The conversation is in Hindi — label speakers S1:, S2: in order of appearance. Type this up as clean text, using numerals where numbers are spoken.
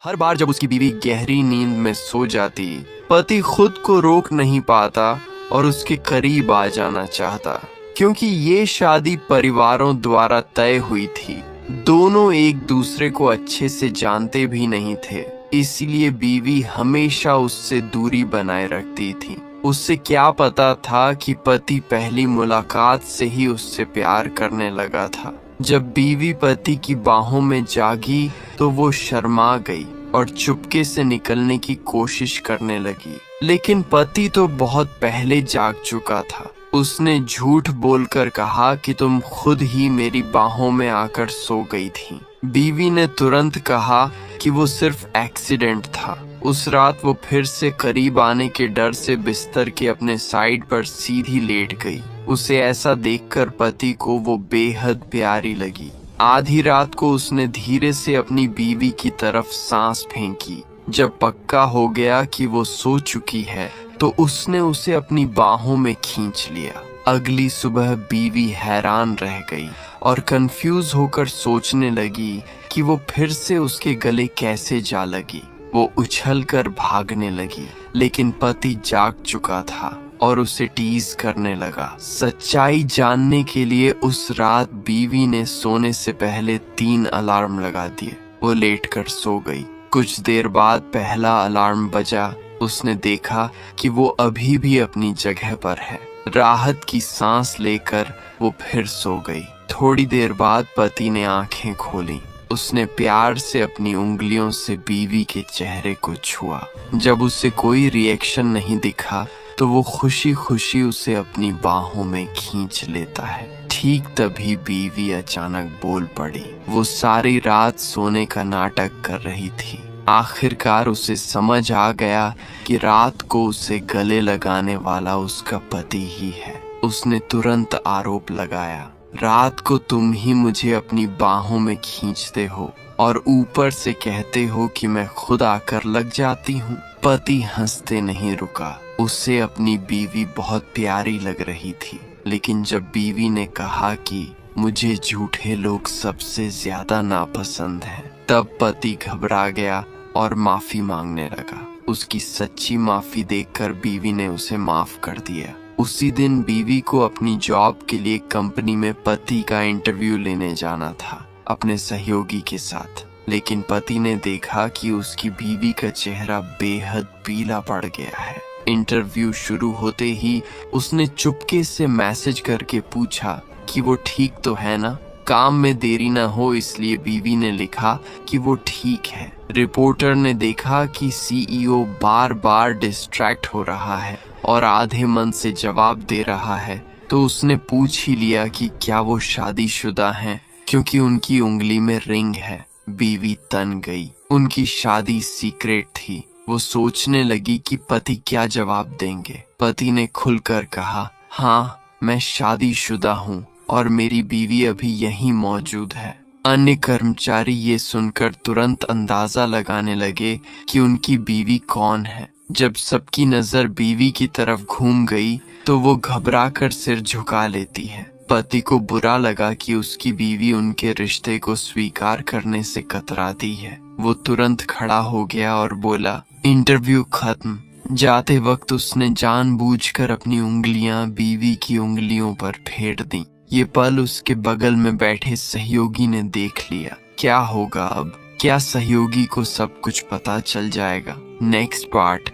S1: हर बार जब उसकी बीवी गहरी नींद में सो जाती, पति खुद को रोक नहीं पाता और उसके करीब आ जाना चाहता, क्योंकि ये शादी परिवारों द्वारा तय हुई थी। दोनों एक दूसरे को अच्छे से जानते भी नहीं थे, इसलिए बीवी हमेशा उससे दूरी बनाए रखती थी। उससे क्या पता था कि पति पहली मुलाकात से ही उससे प्यार करने लगा था। जब बीवी पति की बाहों में जागी तो वो शर्मा गई और चुपके से निकलने की कोशिश करने लगी, लेकिन पति तो बहुत पहले जाग चुका था। उसने झूठ बोलकर कहा कि तुम खुद ही मेरी बाहों में आकर सो गई थी। बीवी ने तुरंत कहा कि वो सिर्फ एक्सीडेंट था। उस रात वो फिर से करीब आने के डर से बिस्तर के अपने साइड पर सीधी लेट गई। उसे ऐसा देखकर पति को वो बेहद प्यारी लगी। आधी रात को उसने धीरे से अपनी बीवी की तरफ सांस फेंकी। जब पक्का हो गया कि वो सो चुकी है तो उसने उसे अपनी बाहों में खींच लिया। अगली सुबह बीवी हैरान रह गई और कंफ्यूज होकर सोचने लगी कि वो फिर से उसके गले कैसे जा लगी। वो उछलकर भागने लगी, लेकिन पति जाग चुका था और उसे टीज करने लगा। सच्चाई जानने के लिए उस रात बीवी ने सोने से पहले 3 अलार्म लगा दिए। वो लेटकर सो गई। कुछ देर बाद पहला अलार्म बजा। उसने देखा कि वो अभी भी अपनी जगह पर है। राहत की सांस लेकर वो फिर सो गई। थोड़ी देर बाद पति ने आंखें खोली। उसने प्यार से अपनी उंगलियों से बीवी के चेहरे को छुआ। जब उसे कोई रिएक्शन नहीं दिखा तो वो खुशी खुशी उसे अपनी बाहों में खींच लेता है। ठीक तभी बीवी अचानक बोल पड़ी। वो सारी रात सोने का नाटक कर रही थी। आखिरकार उसे समझ आ गया कि रात को उसे गले लगाने वाला उसका पति ही है। उसने तुरंत आरोप लगाया, रात को तुम ही मुझे अपनी बाहों में खींचते हो और ऊपर से कहते हो कि मैं खुद आकर लग जाती हूँ। पति हंसते नहीं रुका। उसे अपनी बीवी बहुत प्यारी लग रही थी, लेकिन जब बीवी ने कहा कि मुझे झूठे लोग सबसे ज्यादा नापसंद हैं, तब पति घबरा गया और माफी मांगने लगा। उसकी सच्ची माफी देखकर बीवी ने उसे माफ कर दिया। उसी दिन बीवी को अपनी जॉब के लिए कंपनी में पति का इंटरव्यू लेने जाना था अपने सहयोगी के साथ, लेकिन पति ने देखा कि उसकी बीवी का चेहरा बेहद पीला पड़ गया है। इंटरव्यू शुरू होते ही उसने चुपके से मैसेज करके पूछा कि वो ठीक तो है ना। काम में देरी न हो इसलिए बीवी ने लिखा कि वो ठीक है। रिपोर्टर ने देखा कि सीईओ बार बार डिस्ट्रैक्ट हो रहा है और आधे मन से जवाब दे रहा है, तो उसने पूछ ही लिया कि क्या वो शादीशुदा हैं, क्योंकि उनकी उंगली में रिंग है। बीवी तन गई। उनकी शादी सीक्रेट थी। वो सोचने लगी कि पति क्या जवाब देंगे। पति ने खुलकर कहा, हाँ मैं शादीशुदा हूँ और मेरी बीवी अभी यहीं मौजूद है। अन्य कर्मचारी ये सुनकर तुरंत अंदाजा लगाने लगे कि उनकी बीवी कौन है। जब सबकी नजर बीवी की तरफ घूम गई तो वो घबराकर सिर झुका लेती है। पति को बुरा लगा कि उसकी बीवी उनके रिश्ते को स्वीकार करने से कतराती है। वो तुरंत खड़ा हो गया और बोला, इंटरव्यू खत्म। जाते वक्त उसने जानबूझकर अपनी उंगलियां बीवी की उंगलियों पर फेर दी। ये पल उसके बगल में बैठे सहयोगी ने देख लिया। क्या होगा अब? क्या सहयोगी को सब कुछ पता चल जाएगा? Next part.